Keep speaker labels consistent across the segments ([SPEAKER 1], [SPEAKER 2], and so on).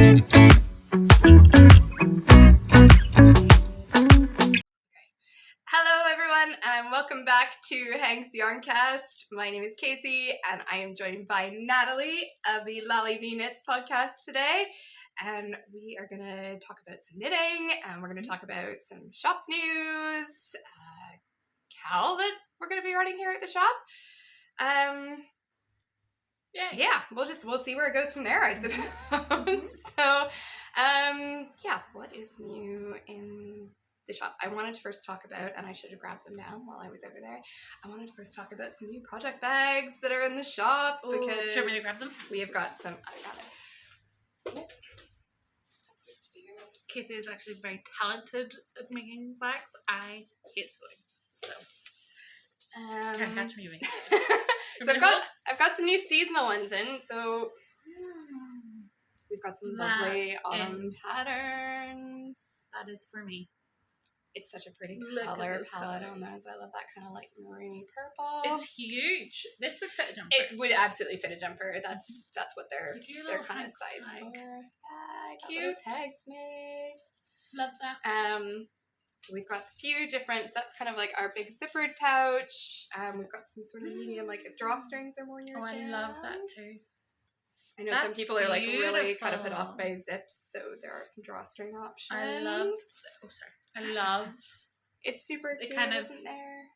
[SPEAKER 1] Hello everyone and welcome back to Hank's Yarncast. My name is Casey and I am joined by Natalie of the LaaLeeBee Knits podcast today. And we are going to talk about some knitting and we're going to talk about some shop news, Cal that we're going to be running here at the shop. Yeah, we'll see where it goes from there, I suppose. So, what is new in the shop? I wanted to first talk about, and I should have grabbed them down while I was over there. I wanted to first talk about some new project bags that are in the shop because.
[SPEAKER 2] Do you want me to grab them?
[SPEAKER 1] We have got some. I got it.
[SPEAKER 2] Casey is actually very talented at making bags. I hate sewing, so can't catch me doing it.
[SPEAKER 1] So I've got some new seasonal ones in. So we've got some lovely autumn patterns.
[SPEAKER 2] That is for me.
[SPEAKER 1] It's such a pretty color palette on those. I love that kind of like maroony purple.
[SPEAKER 2] It's huge. This would fit a jumper.
[SPEAKER 1] It would absolutely fit a jumper. That's what they're kind of size for. Cute tags made.
[SPEAKER 2] Love that.
[SPEAKER 1] So we've got a few different. So that's kind of like our big zippered pouch. We've got some sort of medium, like if drawstrings are more your jam.
[SPEAKER 2] I love that too.
[SPEAKER 1] I know some people are like really kind of put off by zips, so there are some drawstring options.
[SPEAKER 2] I love.
[SPEAKER 1] It's super cute,
[SPEAKER 2] kind of
[SPEAKER 1] isn't there?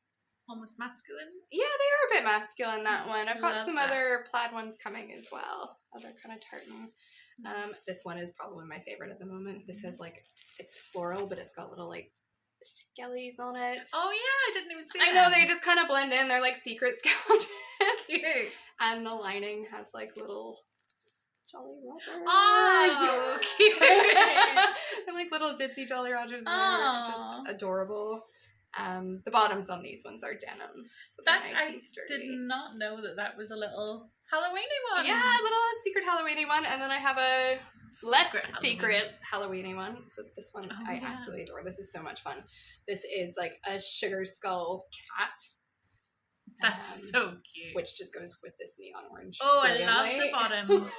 [SPEAKER 2] Almost masculine.
[SPEAKER 1] Yeah, they are a bit masculine, that one. I've got some
[SPEAKER 2] that.
[SPEAKER 1] other plaid ones coming as well. Other kind of tartan. This one is probably my favorite at the moment. This has like, it's floral, but it's got little like skellies on it.
[SPEAKER 2] Oh yeah, I didn't even see
[SPEAKER 1] I know, they just kind of blend in. They're like secret skeletons.
[SPEAKER 2] Cute.
[SPEAKER 1] And the lining has like little Jolly Rogers.
[SPEAKER 2] Oh, cute.
[SPEAKER 1] And like little ditzy Jolly Rogers. They're just adorable. The bottoms on these ones are denim. So
[SPEAKER 2] that
[SPEAKER 1] nice and sturdy.
[SPEAKER 2] I did not know that was a little Halloweeny one.
[SPEAKER 1] Yeah, a little secret Halloweeny one. And then I have a less secret Halloweeny one. So this one I absolutely adore. This is so much fun. This is like a sugar skull cat.
[SPEAKER 2] That's so cute.
[SPEAKER 1] Which just goes with this neon orange.
[SPEAKER 2] Oh, I love the bottom.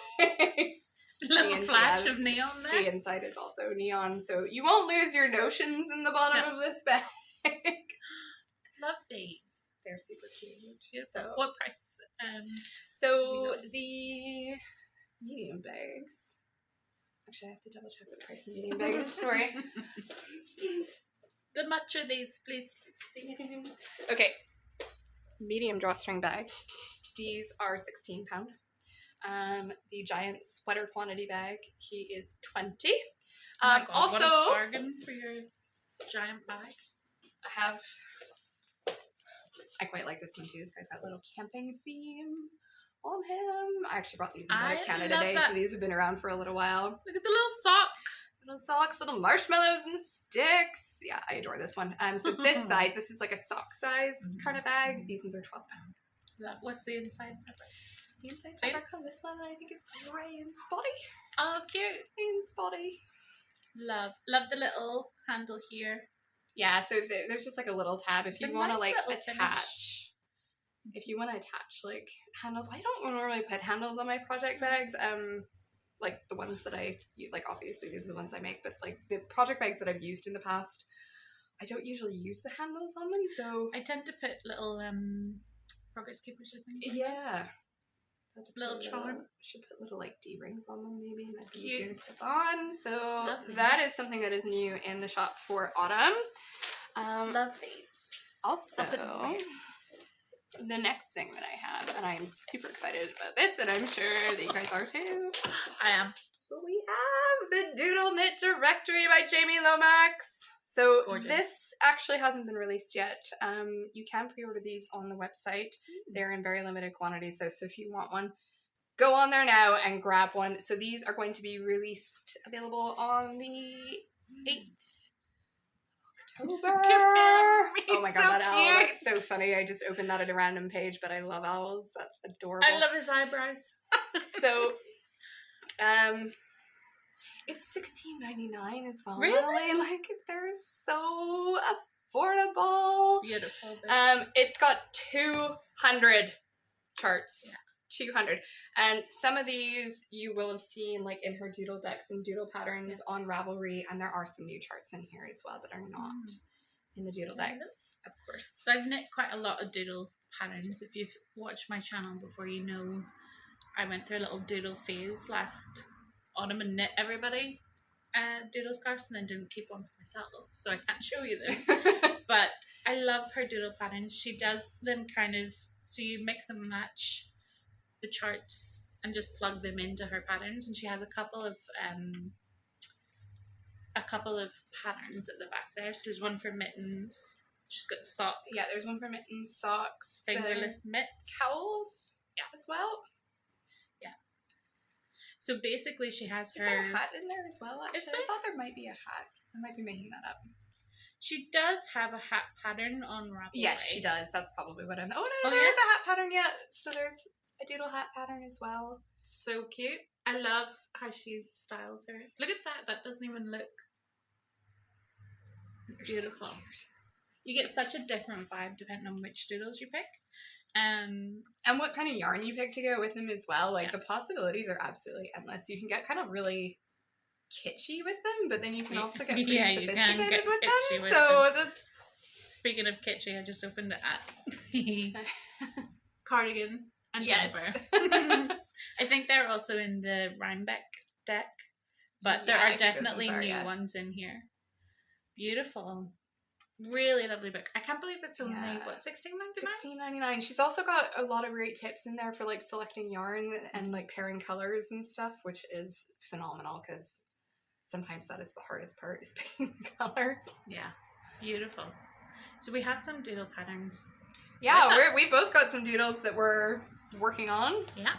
[SPEAKER 2] Little flash of neon there.
[SPEAKER 1] The inside is also neon, so you won't lose your notions in the bottom of this bag.
[SPEAKER 2] Love these.
[SPEAKER 1] They're super cute.
[SPEAKER 2] So, what price?
[SPEAKER 1] So the medium bags. Actually, I have to double check the price of the medium bags. Sorry.
[SPEAKER 2] The much are these, please?
[SPEAKER 1] Okay. Medium drawstring bags. These are £16. The giant sweater quantity bag, he is $20.
[SPEAKER 2] Oh God,
[SPEAKER 1] also,
[SPEAKER 2] what a bargain for your giant bag.
[SPEAKER 1] I quite like this one too. This guy's got a little camping theme on him. I actually brought these out of Canada Day, so these have been around for a little while.
[SPEAKER 2] Look at the little sock.
[SPEAKER 1] Little socks, little marshmallows and sticks. Yeah, I adore this one. So this size, this is like a sock size kind of bag. These ones are £12.
[SPEAKER 2] What's the inside fabric?
[SPEAKER 1] The inside fabric on this one, I think is grey and spotty.
[SPEAKER 2] Oh, cute.
[SPEAKER 1] And spotty.
[SPEAKER 2] Love the little handle here.
[SPEAKER 1] Yeah, so there's just like a little tab if you want to like attach. If you want to attach like handles, I don't normally put handles on my project bags. Like the ones that I use, like obviously these are the ones I make, but like the project bags that I've used in the past, I don't usually use the handles on them. So
[SPEAKER 2] I tend to put little progress keepers, I think.
[SPEAKER 1] Yeah.
[SPEAKER 2] Little charm.
[SPEAKER 1] Should put little like D-rings on them maybe, and that'd be easier to clip on. So that is something that is new in the shop for autumn.
[SPEAKER 2] Love these.
[SPEAKER 1] Also, the next thing that I have, and I am super excited about this, and I'm sure that you guys are too.
[SPEAKER 2] I am.
[SPEAKER 1] But we have the Doodle Knit Directory by Jamie Lomax. So
[SPEAKER 2] gorgeous.
[SPEAKER 1] This actually hasn't been released yet. You can pre-order these on the website. They're in very limited quantities, so if you want one, go on there now and grab one. So these are going to be available on the 8th October. Oh my god, that owl looks so funny. I just opened that at a random page, but I love owls. That's adorable.
[SPEAKER 2] I love his eyebrows.
[SPEAKER 1] So, it's $16.99 as well.
[SPEAKER 2] Really?
[SPEAKER 1] Like, they're so affordable.
[SPEAKER 2] Beautiful.
[SPEAKER 1] It's got 200 charts.
[SPEAKER 2] Yeah.
[SPEAKER 1] 200. And some of these you will have seen like in her doodle decks and doodle patterns on Ravelry, and there are some new charts in here as well that are not in the doodle decks, of course.
[SPEAKER 2] So I've knit quite a lot of doodle patterns. If you've watched my channel before, you know I went through a little doodle phase last autumn and knit everybody doodle scarves and then didn't keep one for myself, so I can't show you them. But I love her doodle patterns. She does them kind of so you mix and match the charts and just plug them into her patterns, and she has a couple of patterns at the back there. So there's one for Mittens. She's got socks.
[SPEAKER 1] Yeah, there's one for Mittens, socks,
[SPEAKER 2] fingerless mitts,
[SPEAKER 1] cowls, as well.
[SPEAKER 2] Yeah. So basically, she has her.
[SPEAKER 1] Is there a hat in there as well? Actually,
[SPEAKER 2] Is there?
[SPEAKER 1] I thought there might be a hat. I might be making that up.
[SPEAKER 2] She does have a hat pattern on Ravelry.
[SPEAKER 1] Yes, she does. That's probably what I'm. Oh no, there is a hat pattern yet. So there's a doodle hat pattern as well.
[SPEAKER 2] So cute. I love how she styles her. Look at that. That doesn't even look beautiful.
[SPEAKER 1] So
[SPEAKER 2] you get such a different vibe depending on which doodles you pick.
[SPEAKER 1] And what kind of yarn you pick to go with them as well. Like the possibilities are absolutely endless. You can get kind of really kitschy with them, but then you can also get pretty sophisticated with them. So that's.
[SPEAKER 2] Speaking of kitschy, I just opened it at the cardigan and jumper. I think they're also in the Rhinebeck deck, but there are definitely new ones in here. Beautiful. Really lovely book. I can't believe it's only what, $16.99?
[SPEAKER 1] $16.99. She's also got a lot of great tips in there for like selecting yarn and like pairing colors and stuff, which is phenomenal because sometimes that is the hardest part, is picking the colors.
[SPEAKER 2] Yeah, beautiful. So we have some doodle patterns.
[SPEAKER 1] Yeah, we both got some doodles that we're working on.
[SPEAKER 2] Yeah.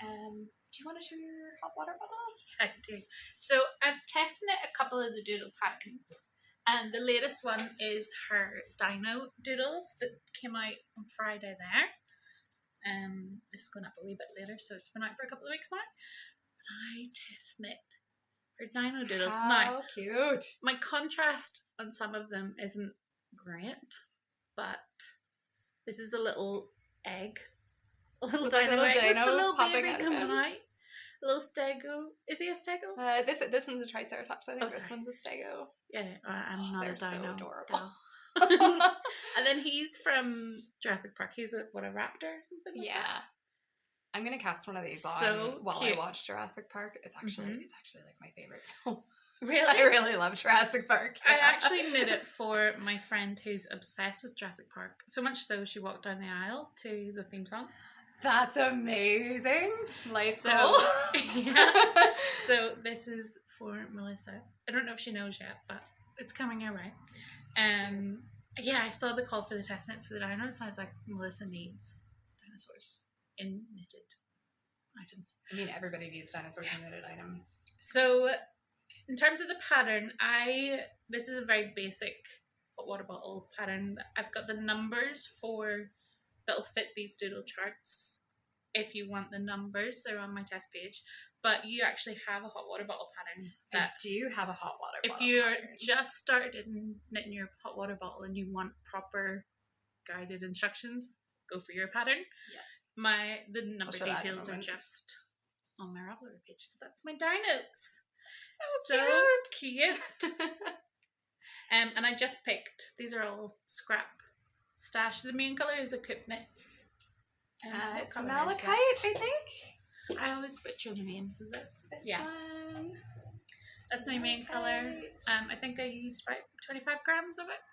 [SPEAKER 1] Do you want to show your hot water bottle?
[SPEAKER 2] I do. So I've tested a couple of the doodle patterns. And the latest one is her Dino Doodles that came out on Friday there. This is going up a wee bit later, so it's been out for a couple of weeks now. I test knit her Dino Doodles.
[SPEAKER 1] How cute.
[SPEAKER 2] My contrast on some of them isn't great, but this is a little egg. A little dino egg with the little baby coming out. A little stego. Is he a stego?
[SPEAKER 1] This one's a triceratops. I think this one's a stego.
[SPEAKER 2] Yeah, I'm not a dino.
[SPEAKER 1] They're so adorable.
[SPEAKER 2] And then he's from Jurassic Park. He's a raptor or something like that?
[SPEAKER 1] I'm gonna cast one of these on while I watch Jurassic Park. It's actually like my favorite film.
[SPEAKER 2] Really?
[SPEAKER 1] I really love Jurassic Park.
[SPEAKER 2] I actually knit it for my friend who's obsessed with Jurassic Park. So much so she walked down the aisle to the theme song.
[SPEAKER 1] That's amazing. Life
[SPEAKER 2] goal. Yeah. So this is for Melissa. I don't know if she knows yet, but it's coming her way. Yeah, I saw the call for the test knits for the dinos, and I was like, Melissa needs dinosaurs in knitted items.
[SPEAKER 1] I mean, everybody needs dinosaurs in knitted items.
[SPEAKER 2] So in terms of the pattern, this is a very basic hot water bottle pattern. I've got the numbers that'll fit these doodle charts. If you want the numbers, they're on my test page. But you actually have a hot water bottle pattern.
[SPEAKER 1] I do have a hot water bottle.
[SPEAKER 2] If you're just started knitting your hot water bottle and you want proper guided instructions, go for your pattern.
[SPEAKER 1] Yes.
[SPEAKER 2] The number details are just on my Ravelry page. So that's my dinos. So cute. And I just picked, these are all scrap stash. The main colour is a Coop Knits.
[SPEAKER 1] It's malachite, I think.
[SPEAKER 2] I always butcher the names of this.
[SPEAKER 1] This one.
[SPEAKER 2] That's my main colour. I think I used about 25 grams of it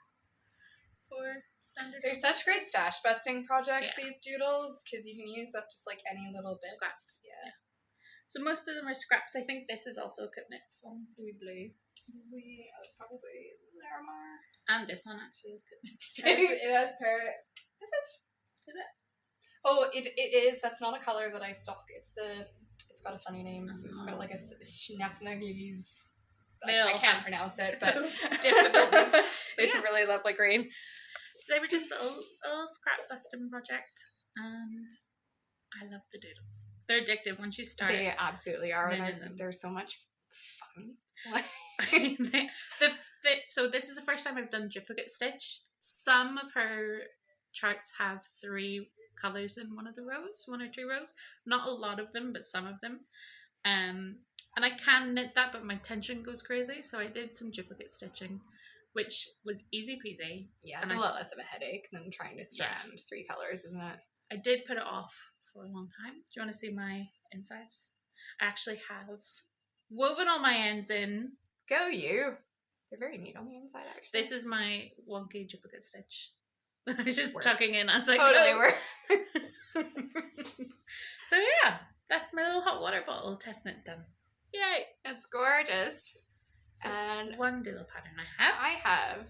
[SPEAKER 2] for standard.
[SPEAKER 1] They're such great stash busting projects, these doodles, because you can use up just like any little bit.
[SPEAKER 2] Scraps. Yeah. So most of them are scraps. I think this is also a Coop Knits one. Blue.
[SPEAKER 1] It's probably Larimar.
[SPEAKER 2] And this one actually is Coop Knits too.
[SPEAKER 1] It has parrot. Is it? Oh, it is. That's not a color that I stock. It's got a funny name. It's got like a Schnapnaglies. I can't pronounce it, but it's a really lovely green.
[SPEAKER 2] So they were just a little scrap busting project, and I love the doodles. They're addictive once you start.
[SPEAKER 1] They absolutely are. They're so much fun.
[SPEAKER 2] So this is the first time I've done duplicate stitch. Some of her charts have 3 colours in one of the rows, 1 or 2 rows. Not a lot of them, but some of them. And I can knit that, but my tension goes crazy, so I did some duplicate stitching, which was easy peasy.
[SPEAKER 1] Yeah, it's a lot less of a headache than trying to strand 3 colors, isn't it?
[SPEAKER 2] I did put it off for a long time. Do you want to see my insides? I actually have woven all my ends in.
[SPEAKER 1] Go you! They're very neat on the inside, actually.
[SPEAKER 2] This is my wonky duplicate stitch. I was just tucking in as I
[SPEAKER 1] totally
[SPEAKER 2] go.
[SPEAKER 1] works.
[SPEAKER 2] So yeah, that's my little hot water bottle test knit done. Yay!
[SPEAKER 1] It's gorgeous.
[SPEAKER 2] So
[SPEAKER 1] and
[SPEAKER 2] one doodle pattern I have.
[SPEAKER 1] I have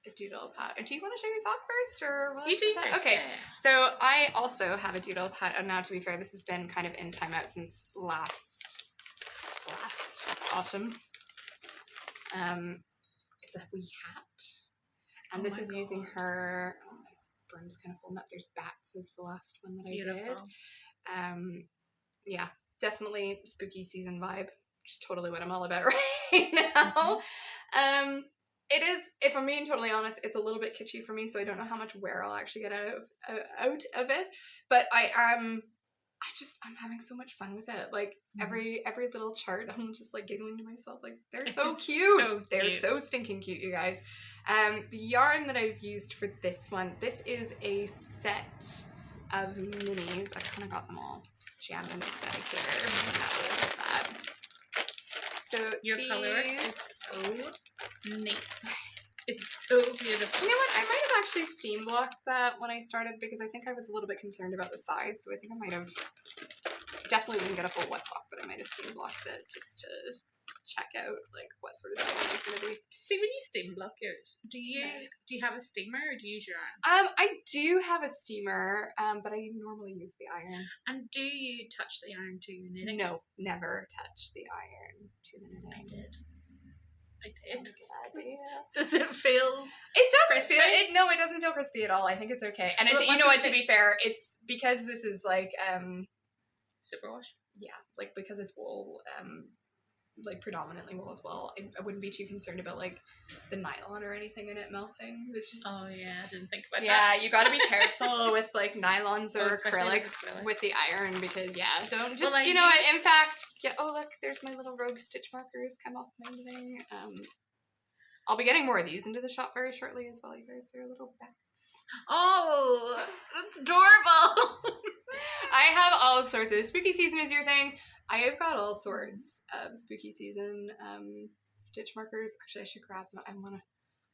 [SPEAKER 1] a doodle pattern. Do you want to show your sock first, or will I
[SPEAKER 2] You
[SPEAKER 1] show
[SPEAKER 2] do
[SPEAKER 1] that?
[SPEAKER 2] first.
[SPEAKER 1] Okay.
[SPEAKER 2] Yeah.
[SPEAKER 1] So I also have a doodle pattern. Now, to be fair, this has been kind of in timeout since last autumn. It's a wee hat, and this is using her. Oh, my burn's kind of full up. There's bats is the last one that I did. Yeah, definitely spooky season vibe. Which is totally what I'm all about right now. It is, if I'm being totally honest, it's a little bit kitschy for me, so I don't know how much wear I'll actually get out of it. But I'm having so much fun with it. Like every little chart, I'm just like giggling to myself. Like they're so cute. So they're so stinking cute, you guys. The yarn that I've used for this one, this is a set of minis. I kind of got them all jammed in this bag here. So
[SPEAKER 2] your color is so neat. It's so beautiful.
[SPEAKER 1] You know what? I might have actually steam blocked that when I started because I think I was a little bit concerned about the size. So I think I might have definitely didn't get a full wet block, but I might have steam blocked it just to check out like what sort of size it's going to be.
[SPEAKER 2] See, when you steam block yours, do you have a steamer or do you use your iron?
[SPEAKER 1] I do have a steamer, but I normally use the iron.
[SPEAKER 2] And do you touch the iron to your knitting?
[SPEAKER 1] No, never touch the iron to the knitting.
[SPEAKER 2] I did.
[SPEAKER 1] Yeah.
[SPEAKER 2] Does it feel?
[SPEAKER 1] It doesn't
[SPEAKER 2] crispy?
[SPEAKER 1] feel. It doesn't feel crispy at all. I think it's okay. And it's, you know what? To be fair, it's because this is like
[SPEAKER 2] superwash.
[SPEAKER 1] Yeah, like because it's wool. Like predominantly wool as well. I wouldn't be too concerned about like the nylon or anything in it melting. It's just.
[SPEAKER 2] Oh yeah, I didn't think about that.
[SPEAKER 1] Yeah, you got to be careful with like nylons or
[SPEAKER 2] acrylics
[SPEAKER 1] with the iron because don't just
[SPEAKER 2] well,
[SPEAKER 1] in fact. Yeah. Oh look, there's my little rogue stitch markers come off my knitting. I'll be getting more of these into the shop very shortly as well, you guys. They're little bats.
[SPEAKER 2] Oh, that's adorable.
[SPEAKER 1] I have all sorts of spooky season is your thing. I have got all sorts of spooky season stitch markers. Actually, I should grab them. I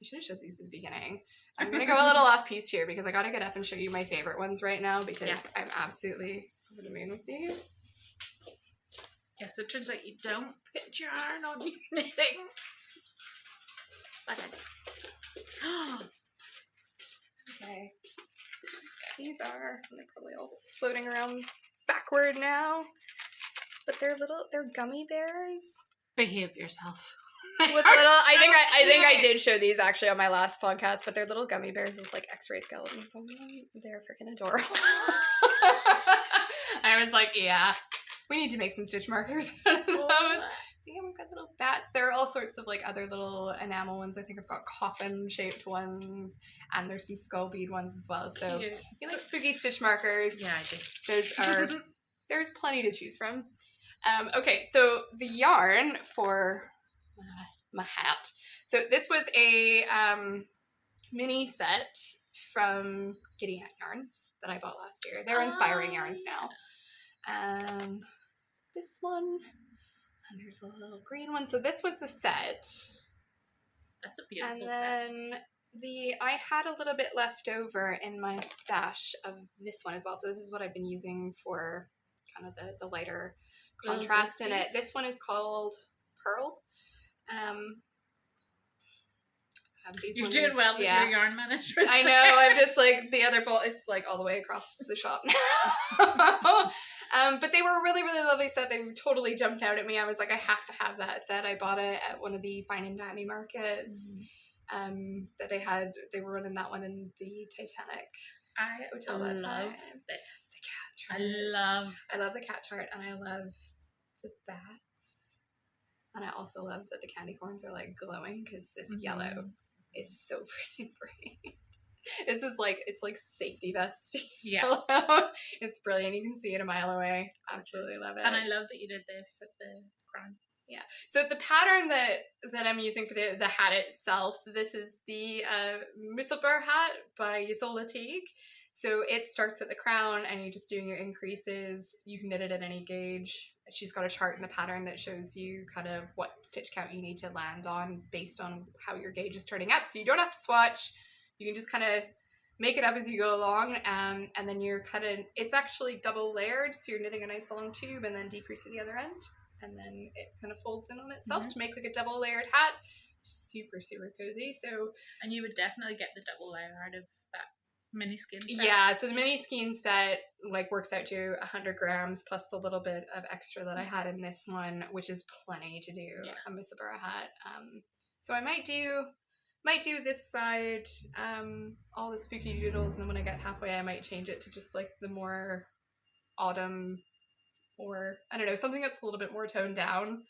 [SPEAKER 1] should have showed these at the beginning. I'm gonna go a little off piece here because I gotta get up and show you my favorite ones right now because I'm absolutely over the moon with these.
[SPEAKER 2] Yeah, so it turns out you don't put your iron on your knitting.
[SPEAKER 1] Okay. These are, they're probably all floating around backward now. But they're gummy bears.
[SPEAKER 2] Behave yourself.
[SPEAKER 1] With little, I think I did show these actually on my last podcast, but they're little gummy bears with like X-ray skeletons on them. They're freaking adorable. I was like, yeah, we need to make some stitch markers out of those. Yeah, we've got little bats. There are all sorts of like other little enamel ones. I think I've got coffin shaped ones, and there's some skull bead ones as well. So if you like spooky stitch markers,
[SPEAKER 2] yeah, I do.
[SPEAKER 1] Those are there's plenty to choose from. Okay, so the yarn for my hat. So this was a mini set from Giddy Aunt Yarns that I bought last year. They're inspiring yarns now. This one. And there's a little green one. So this was the set.
[SPEAKER 2] That's a beautiful
[SPEAKER 1] set. And then I had a little bit left over in my stash of this one as well. So this is what I've been using for kind of the lighter contrast in it. This one is called Pearl.
[SPEAKER 2] You're doing well with your yarn management.
[SPEAKER 1] I know. I'm just like the other bowl. It's like all the way across the shop now. But they were a really, really lovely set. They totally jumped out at me. I was like, I have to have that set. I bought it at one of the fine and dandy markets that they had. They were running that one in the Titanic hotel that time.
[SPEAKER 2] This.
[SPEAKER 1] The cat chart. I love the cat chart, and I love the bats. And I also love that the candy corns are like glowing because this yellow is so freaking bright. This is like, it's like safety vest.
[SPEAKER 2] Yeah.
[SPEAKER 1] It's brilliant. You can see it a mile away. Absolutely love it.
[SPEAKER 2] And I love that you did this at the crown.
[SPEAKER 1] Yeah. So the pattern that I'm using for the hat itself, this is the Musselburgh hat by LaaLeeBee. So it starts at the crown and you're just doing your increases. You can knit it at any gauge. She's got a chart in the pattern that shows you kind of what stitch count you need to land on based on how your gauge is turning up. So you don't have to swatch. You can just kind of make it up as you go along, and then you're it's actually double layered, so you're knitting a nice long tube and then decrease at the other end, and then it kind of folds in on itself to make like a double layered hat. Super, super cozy. So,
[SPEAKER 2] and you would definitely get the double layer out of that mini skein set.
[SPEAKER 1] Yeah, so the mini skein set like works out to 100 grams plus the little bit of extra that I had in this one, which is plenty to do a Musselburgh hat. So I might do this side, all the spooky doodles, and then when I get halfway I might change it to just like the more autumn, or I don't know, something that's a little bit more toned down,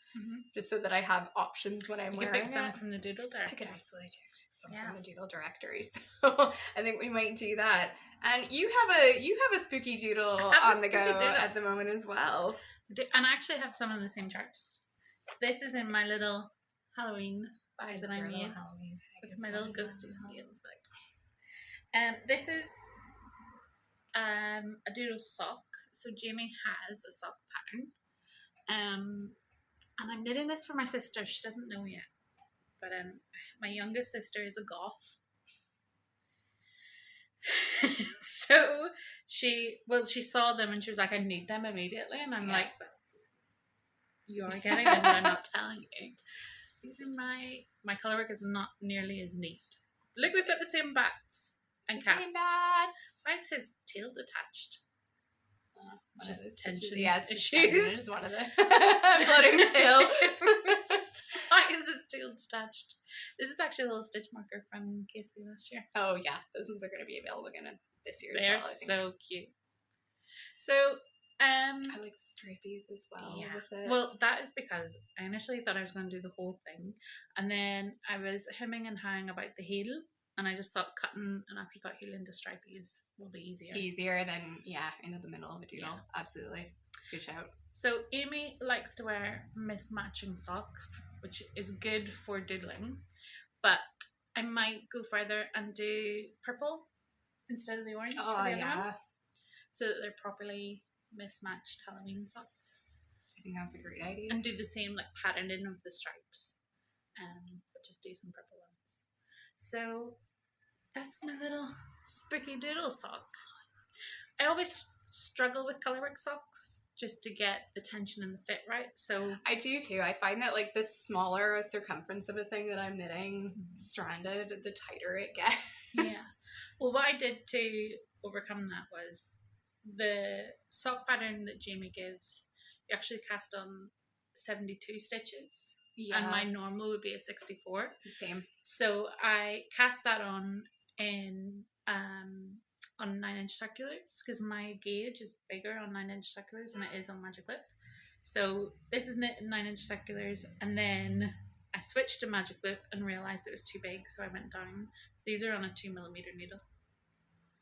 [SPEAKER 1] just so that I have options when I'm wearing it.
[SPEAKER 2] You could pick some from the doodle directory.
[SPEAKER 1] I could absolutely take some from the doodle directory, so I think we might do that. And you have a spooky doodle on the go at the moment as well.
[SPEAKER 2] And I actually have some of the same charts. This is in my little Halloween bag that I made with my little ghosty on the inside. This is a doodle sock. So Jamie has a sock pattern. And I'm knitting this for my sister. She doesn't know yet. But my youngest sister is a goth. So she saw them and she was like, I need them immediately. And I'm like, you're getting them, but I'm not telling you. These are my colour work is not nearly as neat. Look, we've got the same bats and cats.
[SPEAKER 1] Same bats.
[SPEAKER 2] Why is his tail detached? It's just tension.
[SPEAKER 1] Yeah, it's
[SPEAKER 2] issues.
[SPEAKER 1] Just one of the floating tail.
[SPEAKER 2] Why is its tail detached? This is actually a little stitch marker from Casey last year.
[SPEAKER 1] Oh yeah, those ones are going to be available again this year
[SPEAKER 2] They're
[SPEAKER 1] as well. I think.
[SPEAKER 2] so cute. So
[SPEAKER 1] I like the stripies as well.
[SPEAKER 2] Yeah.
[SPEAKER 1] With it.
[SPEAKER 2] Well, that is because I initially thought I was going to do the whole thing, and then I was hemming and hawing about the heel, and I just thought cutting an apricot heel into stripies will be easier.
[SPEAKER 1] Easier than into the middle of a doodle. Yeah. Absolutely, good shout.
[SPEAKER 2] So Amy likes to wear mismatching socks, which is good for doodling, but I might go further and do purple instead of the orange.
[SPEAKER 1] Oh
[SPEAKER 2] for the
[SPEAKER 1] yeah.
[SPEAKER 2] other one, so that they're properly mismatched Halloween socks.
[SPEAKER 1] I think that's a great idea.
[SPEAKER 2] And do the same like patterning of the stripes, but just do some purple ones. So that's my little spooky doodle sock. I always struggle with colourwork socks just to get the tension and the fit right. So
[SPEAKER 1] I do too. I find that like the smaller a circumference of a thing that I'm knitting stranded, the tighter it gets.
[SPEAKER 2] Yeah. Well, what I did to overcome that was the sock pattern that Jamie gives, you actually cast on 72 stitches. Yeah. And my normal would be a 64.
[SPEAKER 1] Same.
[SPEAKER 2] So I cast that on in on 9-inch circulars because my gauge is bigger on 9-inch circulars than it is on Magic Lip. So this is knit in 9-inch circulars, and then I switched to Magic Lip and realised it was too big, so I went down. So these are on a 2mm needle.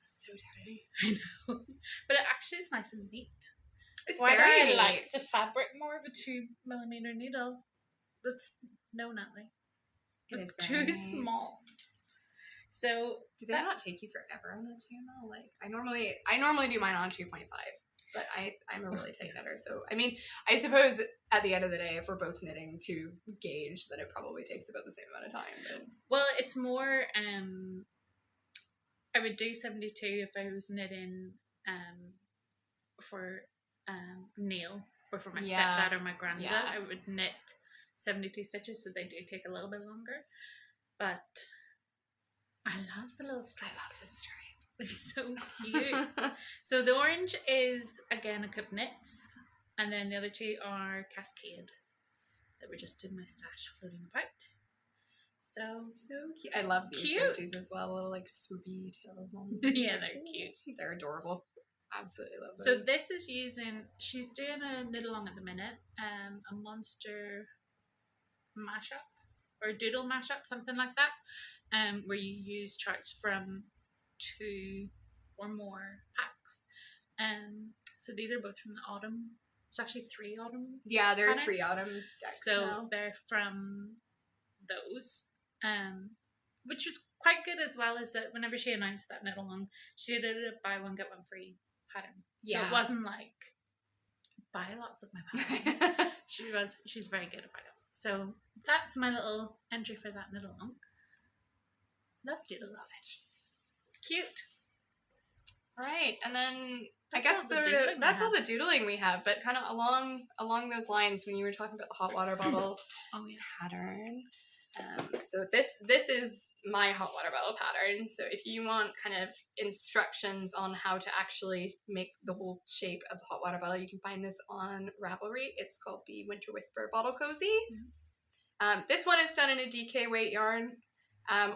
[SPEAKER 1] That's so tiny.
[SPEAKER 2] I know, but it actually is nice and neat.
[SPEAKER 1] It's
[SPEAKER 2] why
[SPEAKER 1] very
[SPEAKER 2] do I
[SPEAKER 1] neat.
[SPEAKER 2] like the fabric more of a 2mm needle? That's Natalie. It's too small. So
[SPEAKER 1] do they not take you forever on a 2mm? Like I normally do mine on 2.5, but I'm a really tight knitter. So I mean, I suppose at the end of the day, if we're both knitting to gauge, then it probably takes about the same amount of time. But
[SPEAKER 2] well, it's more. I would do 72 if I was knitting for Neil or for my stepdad or my granddad.
[SPEAKER 1] Yeah.
[SPEAKER 2] I would knit 72 stitches, so they do take a little bit longer, but I love the little stripes.
[SPEAKER 1] I love the stripe.
[SPEAKER 2] They're so cute. So the orange is again a Coop Knits, and then the other two are Cascade that were just in my stash floating about. So
[SPEAKER 1] cute. I love these ghosties as well. Little like swoopy tails on them.
[SPEAKER 2] Yeah, they're cute.
[SPEAKER 1] They're adorable. Absolutely love those.
[SPEAKER 2] So this is she's doing a knit along at the minute, a monster mashup or doodle mashup, something like that, where you use charts from 2 or more packs. So these are both from the autumn. There's actually 3 autumn.
[SPEAKER 1] Yeah, there are
[SPEAKER 2] patterns.
[SPEAKER 1] 3 autumn decks
[SPEAKER 2] So
[SPEAKER 1] now.
[SPEAKER 2] they're from those. Which was quite good as well, is that whenever she announced that knit along, she did a buy one get one free pattern. So
[SPEAKER 1] Yeah.
[SPEAKER 2] it wasn't like buy lots of my patterns. She's very good about it. So that's my little entry for that knit along. Love Doodles.
[SPEAKER 1] Love it.
[SPEAKER 2] Cute.
[SPEAKER 1] Right, and then
[SPEAKER 2] That's
[SPEAKER 1] I guess
[SPEAKER 2] all the doodling
[SPEAKER 1] that's
[SPEAKER 2] we
[SPEAKER 1] all the doodling we have, but kind of along those lines when you were talking about the hot water bottle
[SPEAKER 2] Oh yeah.
[SPEAKER 1] pattern. So this is my hot water bottle pattern. So if you want kind of instructions on how to actually make the whole shape of the hot water bottle, you can find this on Ravelry. It's called the Winter Whisper Bottle Cozy. Mm-hmm. This one is done in a DK weight yarn,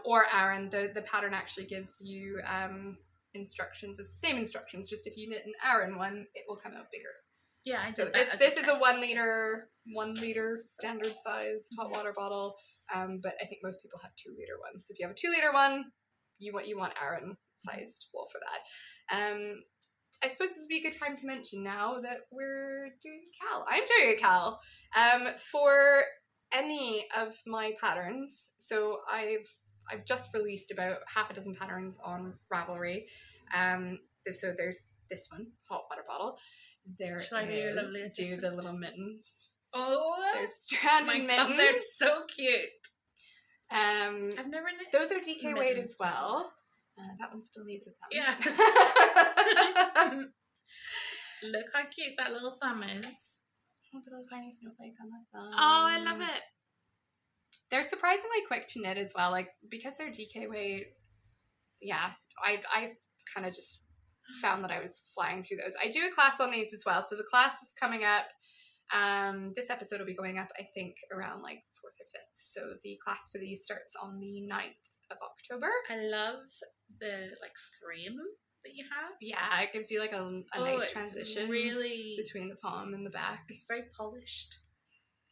[SPEAKER 1] or Aran. The pattern actually gives you instructions. It's the same instructions, just if you knit an Aran one, it will come out bigger.
[SPEAKER 2] Yeah, I
[SPEAKER 1] so
[SPEAKER 2] did that.
[SPEAKER 1] This is a 1 liter standard size hot water bottle. But I think most people have 2 liter ones. So if you have a 2 liter one, you want Aran sized wool for that. I suppose this would be a good time to mention now that we're doing a cal. I'm doing a cal for any of my patterns. So I've just released about half a dozen patterns on Ravelry. So there's this one, hot water bottle. There
[SPEAKER 2] Shall I be your lovely
[SPEAKER 1] do
[SPEAKER 2] assistant?
[SPEAKER 1] the little mittens.
[SPEAKER 2] Oh,
[SPEAKER 1] there's stranded mittens.
[SPEAKER 2] God, they're so cute.
[SPEAKER 1] I've
[SPEAKER 2] never knit.
[SPEAKER 1] Those are DK weight as well. That one still needs a thumb.
[SPEAKER 2] Yeah. Look how cute that little thumb is.
[SPEAKER 1] Oh, the little tiny snowflake on the thumb.
[SPEAKER 2] Oh, I love it.
[SPEAKER 1] They're surprisingly quick to knit as well. Like, because they're DK weight, yeah, I kind of just found that I was flying through those. I do a class on these as well. So the class is coming up. This episode will be going up, I think, around like 4th or 5th. So the class for these starts on the 9th of October.
[SPEAKER 2] I love the like frame that you have.
[SPEAKER 1] Yeah, it gives you like a nice transition
[SPEAKER 2] really
[SPEAKER 1] between the palm and the back.
[SPEAKER 2] It's very polished.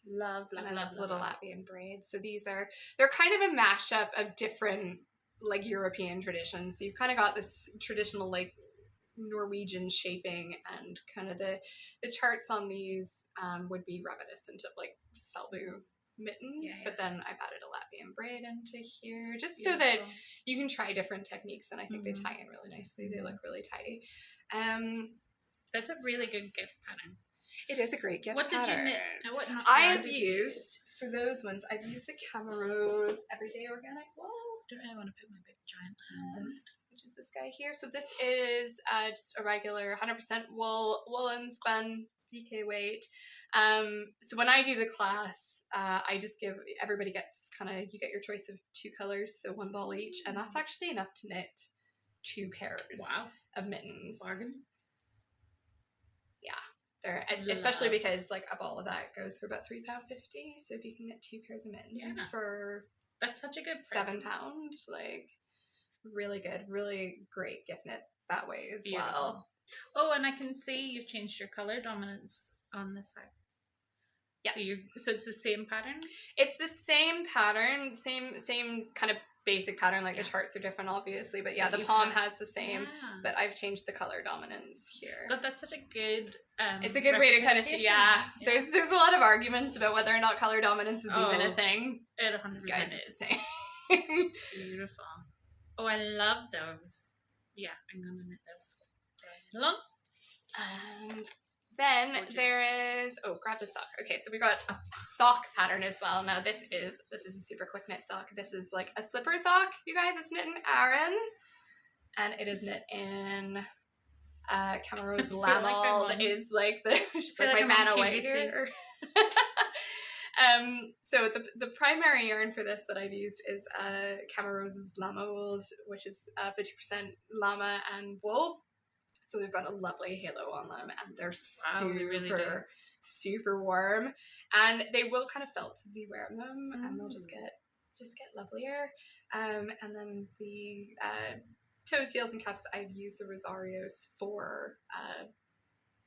[SPEAKER 2] Love.
[SPEAKER 1] And I love the little Latvian braids. So they're kind of a mashup of different like European traditions. So you've kind of got this traditional like Norwegian shaping, and kind of the charts on these would be reminiscent of like Selbu mittens, but then I've added a Latvian braid into here just so that you can try different techniques, and I think they tie in really nicely. They look really tidy.
[SPEAKER 2] That's a really good gift pattern.
[SPEAKER 1] It is a great gift
[SPEAKER 2] pattern. What did you knit?
[SPEAKER 1] I have used, for those ones, I've used the Camerose Everyday Organic Wool.
[SPEAKER 2] Don't really want to put my big giant hand in it.
[SPEAKER 1] Which is this guy here. So this is just a regular 100% woolen spun DK weight. So when I do the class, I just give, everybody gets you get your choice of 2 colors, so 1 ball each, and that's actually enough to knit 2 pairs of mittens.
[SPEAKER 2] Bargain.
[SPEAKER 1] Yeah. Especially because like a ball of that goes for about £3.50. So if you can get 2 pairs of mittens for
[SPEAKER 2] that's such a good
[SPEAKER 1] £7, like really good, really great gift knit that way as well.
[SPEAKER 2] Oh, and I can see you've changed your color dominance on this side. Yeah. So it's the same pattern? It's the same pattern, same kind of basic pattern. Like the charts are different, obviously, but the palm has the same. But I've changed the color dominance here. God, that's such a good. It's a good way to kind of There's a lot of arguments about whether or not color dominance is even a thing. It 100% Guys,
[SPEAKER 1] is.
[SPEAKER 2] Beautiful. Oh, I love those. Yeah, I'm gonna knit those. Long.
[SPEAKER 1] And then there is grab the sock. Okay, so we got a sock pattern as well. Now this is a super quick knit sock. This is like a slipper sock, you guys. It's knit in Aran, and it is knit in Camerose Lamel. Like is like the just like my man away here. So the primary yarn for this that I've used is Camerose's Llama wool, which is 50% llama and wool. So they've got a lovely halo on them, and they're super warm, and they will kind of felt as you wear them, and they'll just get lovelier. And then the toes, heels, and cuffs, I've used the Rosarios for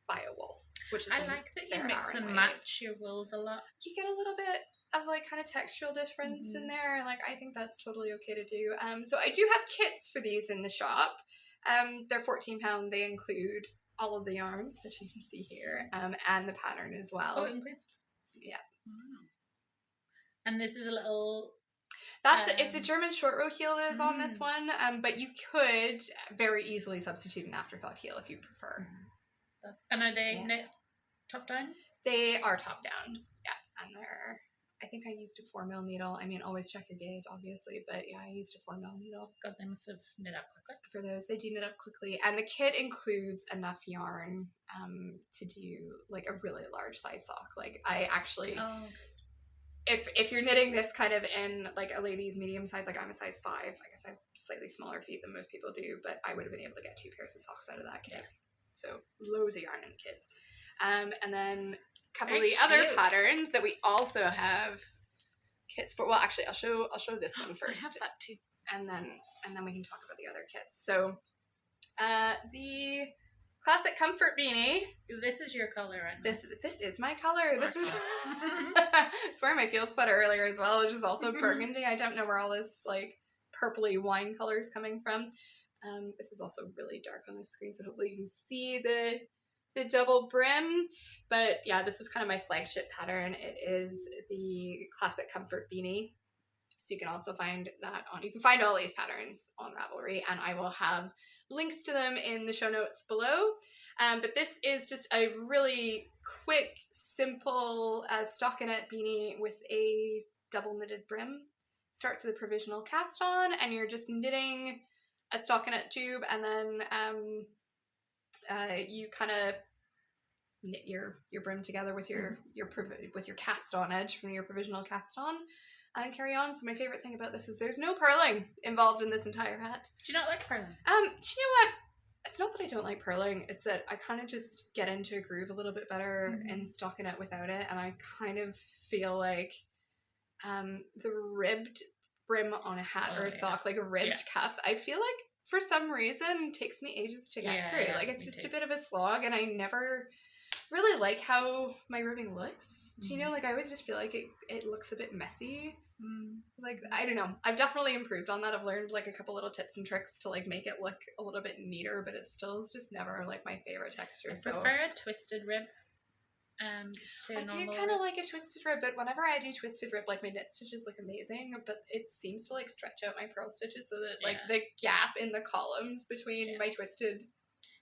[SPEAKER 1] bio wool, which is
[SPEAKER 2] I like that you mix and match your wools a lot.
[SPEAKER 1] You get a little bit of like kind of textural difference in there. Like I think that's totally okay to do. So I do have kits for these in the shop. They're £14. They include all of the yarn that you can see here, and the pattern as well.
[SPEAKER 2] Oh, it includes.
[SPEAKER 1] Yeah.
[SPEAKER 2] Wow. And this is a little.
[SPEAKER 1] It's a German short row heel that is on this one. But you could very easily substitute an afterthought heel if you prefer.
[SPEAKER 2] And are they knit top down?
[SPEAKER 1] They are top down. Yeah, and they're. I think I used a 4mm needle. I mean, always check your gauge, obviously, but yeah, I used a 4mm needle.
[SPEAKER 2] God, they must have knit up quickly.
[SPEAKER 1] For those, they do knit up quickly, and the kit includes enough yarn to do like a really large size sock. Like I actually, if you're knitting this kind of in like a lady's medium size, like I'm a size 5. I guess I have slightly smaller feet than most people do, but I would have been able to get 2 pairs of socks out of that kit. So loads of yarn in the kit, and then. Couple of the other patterns that we also have kits for. Well, actually, I'll show this one first.
[SPEAKER 2] I have that too,
[SPEAKER 1] and then we can talk about the other kits. So, the classic comfort beanie.
[SPEAKER 2] This is your color, right?
[SPEAKER 1] This is my color. This is. I was wearing my field sweater earlier as well, which is also burgundy. I don't know where all this like purpley wine color is coming from. This is also really dark on the screen, so hopefully you can see the double brim. But yeah, this is kind of my flagship pattern. It is the classic comfort beanie. So you can also find that you can find all these patterns on Ravelry, and I will have links to them in the show notes below. But this is just a really quick, simple stockinette beanie with a double knitted brim. Starts with a provisional cast on, and you're just knitting a stockinette tube, and then you kind of knit your brim together with your cast on edge from your provisional cast on and carry on. So my favorite thing about this is there's no purling involved in this entire hat.
[SPEAKER 2] Do you not like purling?
[SPEAKER 1] Do you know what? It's not that I don't like purling, it's that I kind of just get into a groove a little bit better in stockinette without it, and I kind of feel like the ribbed brim on a hat or a sock, like a ribbed cuff, I feel like for some reason takes me ages to get through. Like it's just a bit of a slog, and I never really like how my ribbing looks. Do you know, like I always just feel like it looks a bit messy. Like I don't know, I've definitely improved on that. I've learned like a couple little tips and tricks to like make it look a little bit neater, but it still is just never like my favorite texture.
[SPEAKER 2] I prefer a twisted rib.
[SPEAKER 1] I do kind of like a twisted rib, but whenever I do twisted rib, like my knit stitches look amazing, but it seems to like stretch out my purl stitches so that like the gap in the columns between my twisted.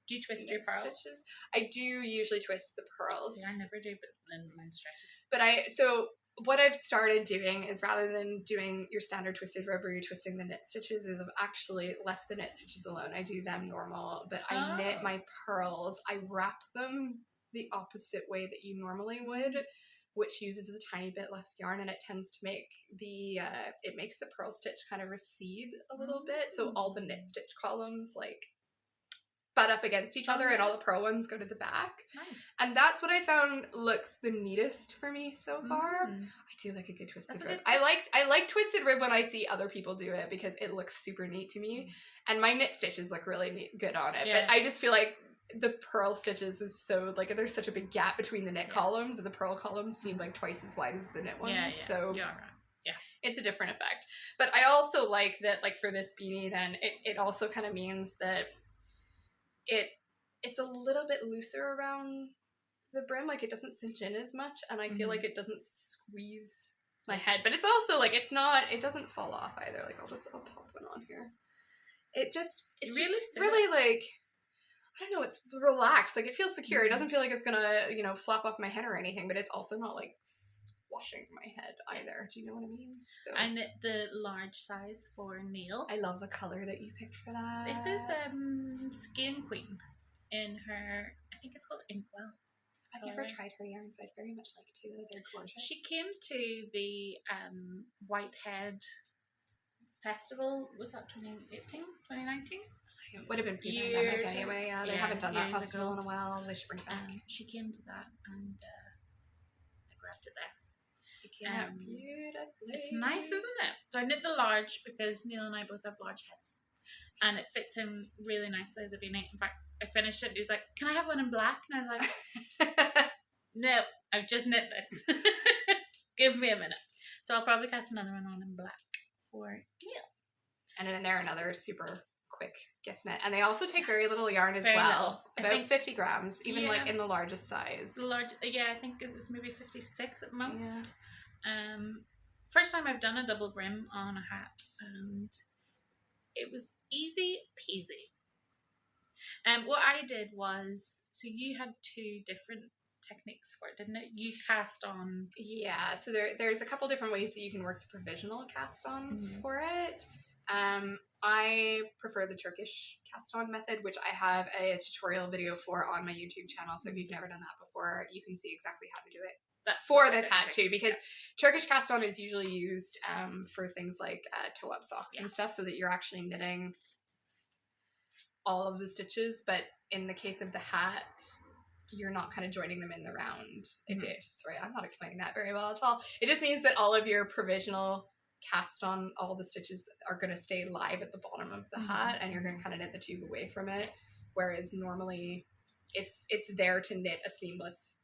[SPEAKER 2] Do you twist your pearls?
[SPEAKER 1] Stitches. I do usually twist the pearls.
[SPEAKER 2] See, I never do, but then mine stretches.
[SPEAKER 1] But so what I've started doing is rather than doing your standard twisted rib where you're twisting the knit stitches, is I've actually left the knit stitches alone. I do them normal, but I knit my pearls. I wrap them the opposite way that you normally would, which uses a tiny bit less yarn, and it tends to make it makes the purl stitch kind of recede a little bit, so all the knit stitch columns like butt up against each other and all the purl ones go to the back.
[SPEAKER 2] Nice.
[SPEAKER 1] And that's what I found looks the neatest for me so far. I do like a good twisted rib. I like twisted rib when I see other people do it because it looks super neat to me, and my knit stitches look really good on it. But I just feel like the purl stitches is so like there's such a big gap between the knit columns, and the purl columns seem like twice as wide as the knit ones. So it's a different effect. But I also like that, like for this beanie, then it also kind of means that it's a little bit looser around the brim, like it doesn't cinch in as much, and I feel like it doesn't squeeze my head. But it's also like it doesn't fall off either. Like I'll pop one on here. It's really like, I don't know, it's relaxed. Like it feels secure. It doesn't feel like it's gonna, flop off my head or anything, but it's also not like squashing my head either. Do you know what I mean? So
[SPEAKER 2] I knit the large size for Neil.
[SPEAKER 1] I love the color that you picked for that.
[SPEAKER 2] This is Skin Queen in her, I think it's called Inkwell.
[SPEAKER 1] I've never tried her yarns. I'd very much like to. They're gorgeous.
[SPEAKER 2] She came to the Whitehead Festival, was that 2018? 2019?
[SPEAKER 1] It would have been pre-pandemic anyway. They haven't done that festival in a while. They should bring it back.
[SPEAKER 2] She came to that, and I grabbed it there.
[SPEAKER 1] Beautifully.
[SPEAKER 2] It's nice, isn't it? So I knit the large because Neil and I both have large heads, and it fits him really nicely as a beanie. In fact, I finished it. He was like, "Can I have one in black?" And I was like, "No, I've just knit this." Give me a minute. So I'll probably cast another one on in black for Neil.
[SPEAKER 1] And then they're another super quick gift knit. And they also take very little yarn as
[SPEAKER 2] Very
[SPEAKER 1] well.
[SPEAKER 2] little.
[SPEAKER 1] About 50 grams, even
[SPEAKER 2] Yeah.
[SPEAKER 1] like in the largest size.
[SPEAKER 2] I think it was maybe 56 at most. Yeah. First time I've done a double brim on a hat, and it was easy peasy. What I did was, so you had two different techniques for it, didn't it? You cast on.
[SPEAKER 1] Yeah, so there's a couple different ways that you can work the provisional cast on for it. I prefer the Turkish cast on method, which I have a tutorial video for on my YouTube channel. So if you've never done that before, you can see exactly how to do it. That's for this hat too, because Turkish cast on is usually used for things like toe up socks and stuff, so that you're actually knitting all of the stitches. But in the case of the hat, you're not kind of joining them in the round. Sorry, I'm not explaining that very well at all. It just means that all of your provisional cast on, all the stitches are going to stay live at the bottom of the hat, and you're going to kind of knit the tube away from it. Whereas normally it's there to knit a seamless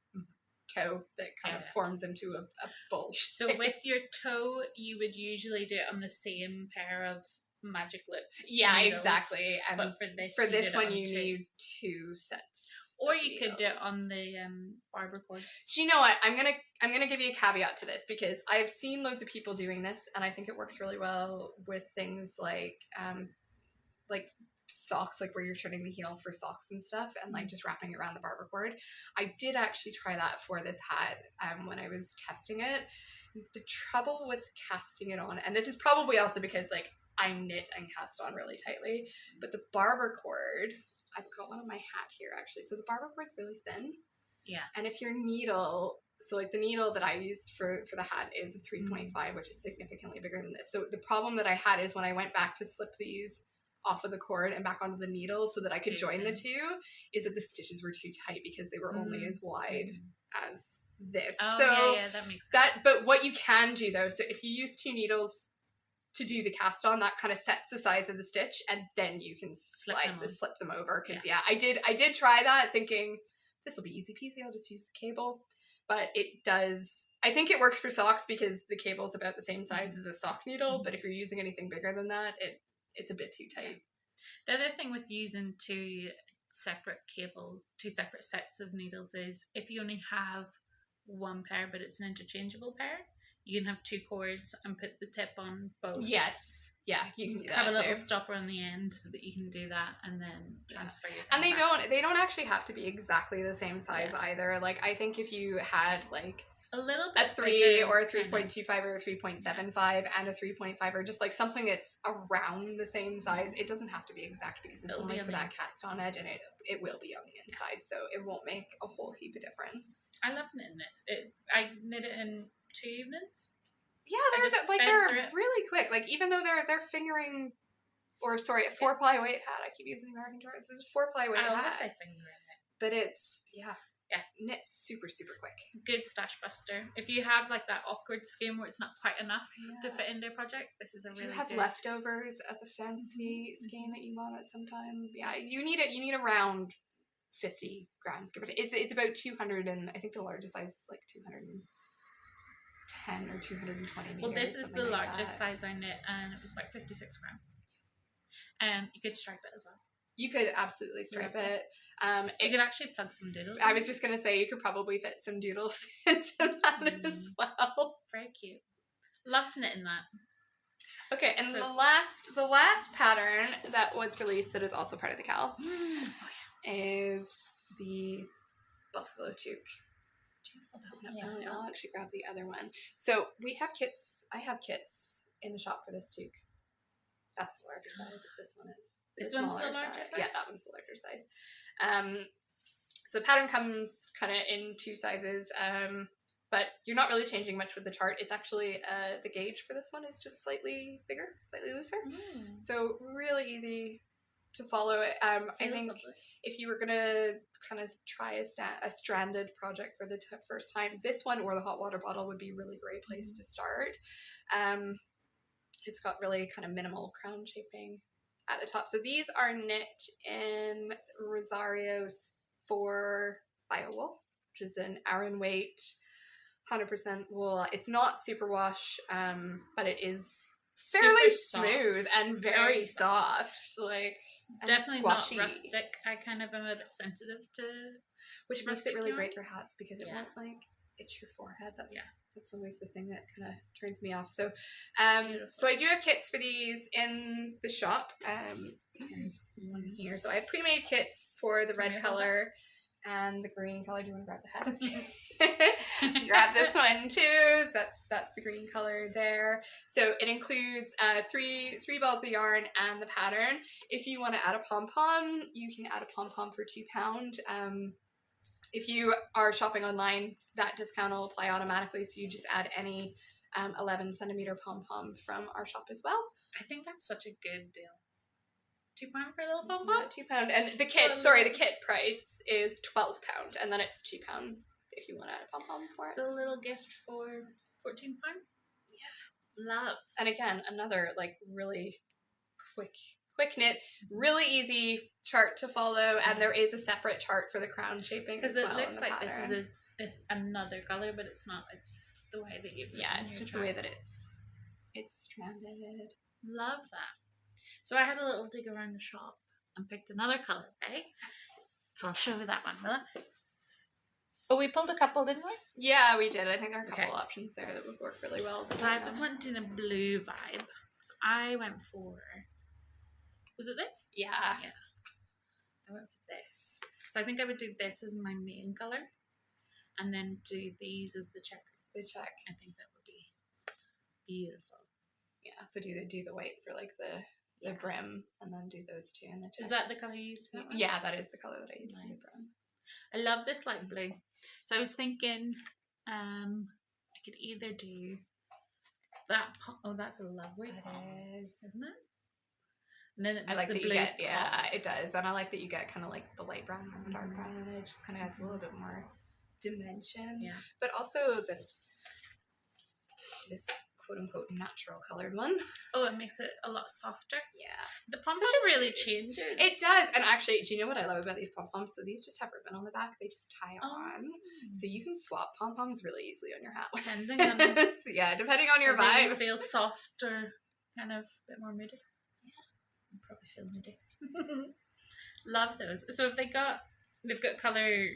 [SPEAKER 1] toe that kind of forms into a bowl.
[SPEAKER 2] So with your toe, you would usually do it on the same pair of magic loop.
[SPEAKER 1] Yeah, needles. Exactly. And
[SPEAKER 2] but for this
[SPEAKER 1] one, you need two sets.
[SPEAKER 2] Or you could do it on the barber cords.
[SPEAKER 1] Do you know what? I'm gonna give you a caveat to this, because I've seen loads of people doing this, and I think it works really well with things like socks, like where you're turning the heel for socks and stuff, and like just wrapping it around the barber cord. I did actually try that for this hat when I was testing it. The trouble with casting it on, and this is probably also because like I knit and cast on really tightly, but the barber cord, I've got one on my hat here actually. So the barber cord's really thin. Yeah. And if your needle, so like the needle that I used for the hat is a 3.5, which is significantly bigger than this. So the problem that I had is when I went back to slip these off of the cord and back onto the needle so that I could join the two, is that the stitches were too tight because they were only as wide as this.
[SPEAKER 2] Oh,
[SPEAKER 1] so
[SPEAKER 2] yeah, that makes sense.
[SPEAKER 1] But what you can do though, so if you use two needles to do the cast on, that kind of sets the size of the stitch, and then you can slip them over. Because I did try that thinking this will be easy peasy, I'll just use the cable. But it does, I think it works for socks because the cable is about the same size as a sock needle, but if you're using anything bigger than that, it's a bit too tight.
[SPEAKER 2] The other thing with using two separate sets of needles is if you only have one pair but it's an interchangeable pair, you can have two cords and put the tip on both.
[SPEAKER 1] Yes. Yeah, you can do that.
[SPEAKER 2] Have a little stopper on the end so that you can do that and then transfer your
[SPEAKER 1] And they don't actually have to be exactly the same size either. Like I think if you had like
[SPEAKER 2] a little bit
[SPEAKER 1] a 3 or a 3.25 or a 3.75 and a 3.5 or just like something that's around the same size, it doesn't have to be exact because it's only for that cast on edge, and it will be on the inside, so it won't make a whole heap of difference.
[SPEAKER 2] I love knitting this. I knit it in 2 evenings.
[SPEAKER 1] Yeah, they're really quick. Like even though they're fingering, or sorry, a 4-ply weight hat. I keep using the American Tourist. This is a 4-ply weight hat.
[SPEAKER 2] I always say fingering it,
[SPEAKER 1] but it's knit super quick.
[SPEAKER 2] Good stash buster. If you have like that awkward skein where it's not quite enough to fit into a project, this is a really good.
[SPEAKER 1] You have leftovers of a fancy skein that you bought at some time. Yeah, you need it. You need around 50 grams. Give or take. It's about 200, and I think the largest size is like 210 or 220 meters.
[SPEAKER 2] Well, this is the largest size I knit, and it was about 56 grams. You could stripe it as well. You
[SPEAKER 1] could absolutely stripe it.
[SPEAKER 2] You could actually plug some doodles.
[SPEAKER 1] I was just going to say, you could probably fit some doodles into that as well.
[SPEAKER 2] Very cute. Loved knitting that.
[SPEAKER 1] Okay, and the last pattern that was released that is also part of the Cal is the Buffalo Toque. I'll actually grab the other one. So we have kits. I have kits in the shop for this toque. That's the larger size. This one is.
[SPEAKER 2] This one's the larger size?
[SPEAKER 1] Yeah, that one's the larger size. So the pattern comes kind of in 2 sizes, but you're not really changing much with the chart. It's actually, the gauge for this one is just slightly bigger, slightly looser. So really easy to follow it. I think lovely. If you were going to kind of try a stranded project for the first time, this one or the hot water bottle would be a really great place to start. It's got really kind of minimal crown shaping at the top. So these are knit in Rosario's 4 Biowool, which is an Aran weight 100% wool. It's not superwash, but it is fairly smooth and very soft. Like,
[SPEAKER 2] definitely not rustic. I kind of am a bit sensitive to,
[SPEAKER 1] which makes it really great for hats because it won't like itch your forehead. That's always the thing that kind of turns me off. So, so I do have kits for these in the shop. There's one here. So I have pre-made kits for the red color and the green color. Do you want to grab the hat? Grab this one too. So that's the green color there. So it includes three balls of yarn and the pattern. If you want to add a pom-pom, you can add a pom-pom for £2. If you are shopping online, that discount will apply automatically. So you just add any 11 centimeter pom-pom from our shop as well.
[SPEAKER 2] I think that's such a good deal. £2 for a little pom-pom?
[SPEAKER 1] Yeah, £2. And the kit price is £12, and then it's £2 if you want to add a pom-pom for it.
[SPEAKER 2] So a little gift for £14? Yeah. Love.
[SPEAKER 1] And again, another like really quick knit, really easy chart to follow, and there is a separate chart for the crown shaping as well.
[SPEAKER 2] Because it looks like pattern. This is another color, but it's not. It's the way that you've
[SPEAKER 1] it's just the way that it's stranded.
[SPEAKER 2] Love that. So I had a little dig around the shop and picked another color, right? So I'll show you that one, will I? Oh, we pulled a couple, didn't we?
[SPEAKER 1] Yeah, we did. I think there are a couple options there that would work really well.
[SPEAKER 2] So I was wanting a blue vibe. So I went for... Was it this?
[SPEAKER 1] Yeah.
[SPEAKER 2] I went for this. So I think I would do this as my main color. And then do these as the check.
[SPEAKER 1] The check.
[SPEAKER 2] I think that would be beautiful.
[SPEAKER 1] Yeah, so do the white for like the brim, and then do those two in the check.
[SPEAKER 2] Is that the color you used for that one?
[SPEAKER 1] Yeah, that is the color that I used for the brim.
[SPEAKER 2] I love this light blue. So I was thinking I could either do that. Oh, that's a lovely pop, isn't it? And then
[SPEAKER 1] I like
[SPEAKER 2] the
[SPEAKER 1] that
[SPEAKER 2] blue
[SPEAKER 1] you get, it does. And I like that you get kind of like the light brown and the dark brown, and it just kind of adds a little bit more dimension.
[SPEAKER 2] Yeah.
[SPEAKER 1] But also this quote-unquote natural colored one.
[SPEAKER 2] Oh, it makes it a lot softer.
[SPEAKER 1] Yeah.
[SPEAKER 2] The pom-pom really changes.
[SPEAKER 1] It does. And actually, do you know what I love about these pom-poms? So these just have ribbon on the back. They just tie on. So you can swap pom-poms really easily on your hat.
[SPEAKER 2] Depending on...
[SPEAKER 1] depending on your vibe.
[SPEAKER 2] They feel soft or kind of a bit more moody. Yeah. I probably feel moody. Love those. So if they've got colour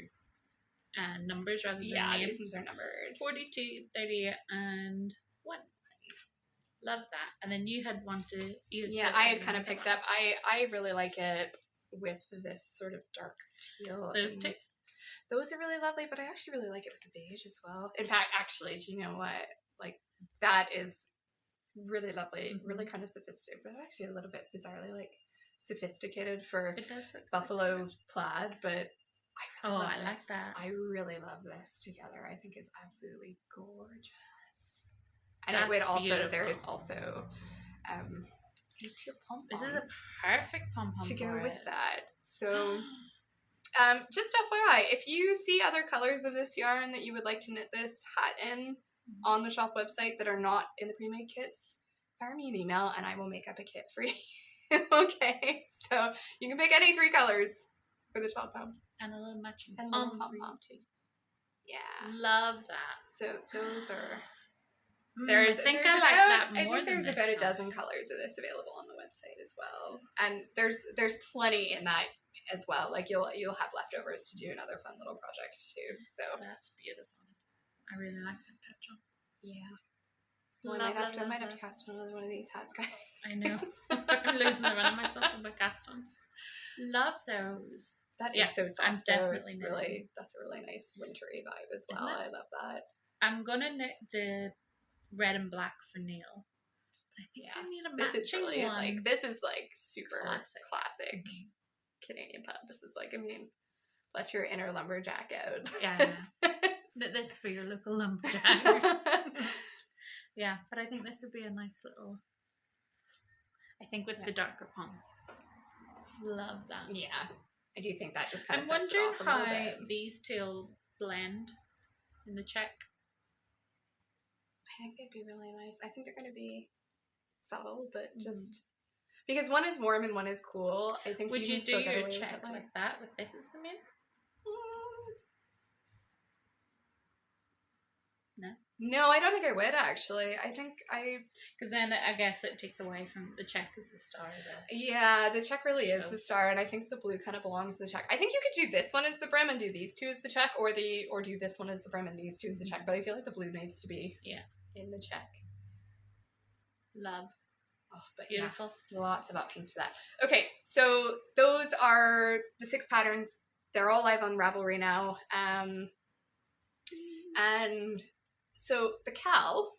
[SPEAKER 2] numbers rather than names.
[SPEAKER 1] These are numbered.
[SPEAKER 2] 42, 30, and 1. Love that. And then you had wanted...
[SPEAKER 1] I had kind of picked up... I really like it with this sort of dark teal.
[SPEAKER 2] Those two?
[SPEAKER 1] Those are really lovely, but I actually really like it with the beige as well. In fact, actually, do you know what? Like, that is really lovely, really kind of sophisticated, but actually a little bit bizarrely, like, sophisticated for buffalo plaid, but I like that. I really love this together. I think it's absolutely gorgeous. And it would also, beautiful. There is also
[SPEAKER 2] this is a perfect pom-pom
[SPEAKER 1] to go with that. So just FYI, if you see other colors of this yarn that you would like to knit this hat in on the shop website that are not in the pre-made kits, fire me an email and I will make up a kit for you. Okay, so you can pick any 3 colors for the £12.
[SPEAKER 2] And a little matching
[SPEAKER 1] pom-pom too. Yeah.
[SPEAKER 2] Love that.
[SPEAKER 1] So those are...
[SPEAKER 2] I think I like that more.
[SPEAKER 1] I think there's about a dozen colors of this available on the website as well, and there's plenty in that as well. Like you'll have leftovers to do another fun little project too. So
[SPEAKER 2] that's beautiful. I really like that petrol.
[SPEAKER 1] Yeah. Well, I might have to cast on another one of these hats, guys.
[SPEAKER 2] I know. I'm losing the run of myself with my cast-ons. Love those.
[SPEAKER 1] That is so soft. I'm definitely that's a really nice wintry vibe as well. I love that.
[SPEAKER 2] I'm gonna knit the red and black for Neil. I think I need a matching
[SPEAKER 1] this is really
[SPEAKER 2] one.
[SPEAKER 1] This is like super classic Canadian pub. This is like, I mean, let your inner lumberjack out.
[SPEAKER 2] Yeah. Knit this for your local lumberjack. Yeah, but I think this would be a nice little. I think with the darker pom. Love that.
[SPEAKER 1] Yeah, I do think that just kind of.
[SPEAKER 2] I'm wondering how these two will blend in the check.
[SPEAKER 1] I think they'd be really nice. I think they're going to be subtle, but just because one is warm and one is cool. I think
[SPEAKER 2] would you do your check like that with this as the main?
[SPEAKER 1] No, I don't think I would actually. I think
[SPEAKER 2] because then I guess it takes away from the check as the star.
[SPEAKER 1] Yeah, the check really is the star, and I think the blue kind of belongs to the check. I think you could do this one as the brim and do these two as the check, or do this one as the brim and these two as the check. But I feel like the blue needs to be in the check.
[SPEAKER 2] Love.
[SPEAKER 1] Oh, but
[SPEAKER 2] beautiful.
[SPEAKER 1] Yeah, lots of options for that. Okay, so those are the 6 patterns. They're all live on Ravelry now. And so the cowl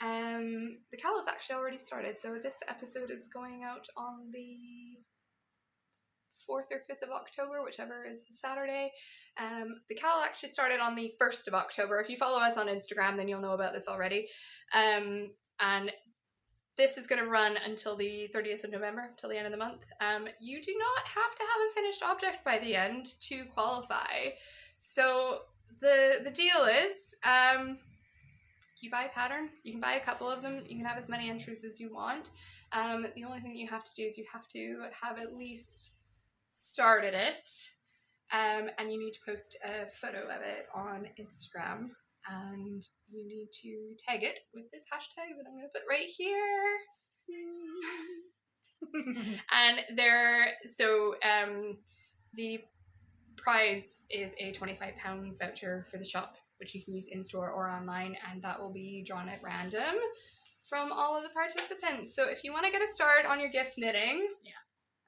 [SPEAKER 1] is actually already started. So this episode is going out on the 4th or 5th of October, whichever is the Saturday. The cowl actually started on the 1st of October. If you follow us on Instagram, then you'll know about this already. And this is going to run until the 30th of November, till the end of the month. You do not have to have a finished object by the end to qualify. So the deal is, you buy a pattern, you can buy a couple of them, you can have as many entries as you want. The only thing you have to do is you have to have at least started it, and you need to post a photo of it on Instagram, and you need to tag it with this hashtag that I'm going to put right here. And the prize is a £25 voucher for the shop, which you can use in-store or online, and that will be drawn at random from all of the participants. So if you want to get a start on your gift knitting,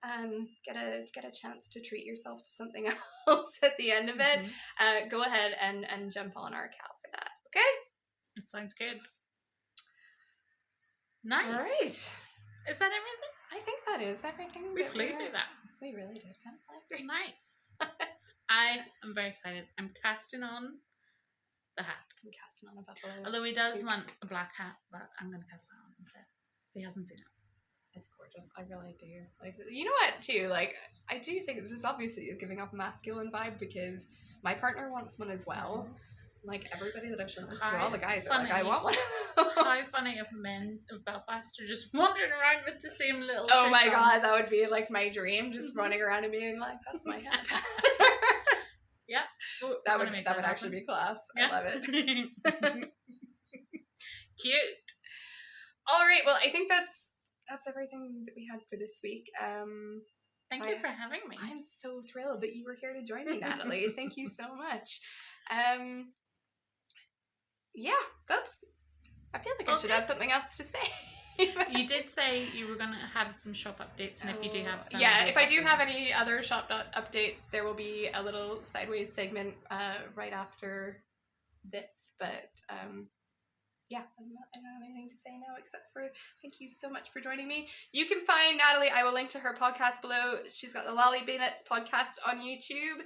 [SPEAKER 1] and get a chance to treat yourself to something else at the end of it, go ahead and jump on our cal for that. Okay?
[SPEAKER 2] That sounds good. Nice.
[SPEAKER 1] All right.
[SPEAKER 2] Is that everything?
[SPEAKER 1] I think that is everything.
[SPEAKER 2] We flew through that.
[SPEAKER 1] We really did.
[SPEAKER 2] Nice. I am very excited. I'm casting on the hat.
[SPEAKER 1] I'm casting on a buffalo.
[SPEAKER 2] Although he does want a black hat, but I'm going to cast that on instead. So he hasn't seen it.
[SPEAKER 1] It's gorgeous. I really do. Like, you know what, too? Like, I do think this obviously is giving off a masculine vibe because my partner wants one as well. Like, everybody that I've shown this to, all the guys are like, I want one.
[SPEAKER 2] How funny if men of Belfast are just wandering around with the same little
[SPEAKER 1] Oh my god, that would be like my dream, just running around and being like, that's my hat.
[SPEAKER 2] Yeah. Ooh,
[SPEAKER 1] that would actually be class.
[SPEAKER 2] Yeah.
[SPEAKER 1] I love it.
[SPEAKER 2] Cute.
[SPEAKER 1] All right, well, I think that's everything that we had for this week.
[SPEAKER 2] Thank you for having me.
[SPEAKER 1] I'm so thrilled that you were here to join me, Natalie. Thank you so much. Yeah, I feel like I should have something else to say.
[SPEAKER 2] You did say you were going to have some shop updates, and if you do have some...
[SPEAKER 1] Yeah, if I do have any other shop updates, there will be a little sideways segment right after this, but yeah, I don't have anything to say now except for thank you so much for joining me. You can find Natalie, I will link to her podcast below. She's got the LaaLeeBee podcast on YouTube.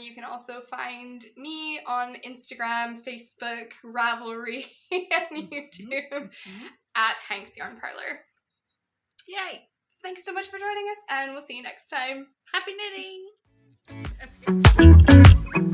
[SPEAKER 1] You can also find me on Instagram, Facebook, Ravelry, and YouTube at Hank's Yarn Parlor. Yay! Thanks so much for joining us, and we'll see you next time.
[SPEAKER 2] Happy knitting!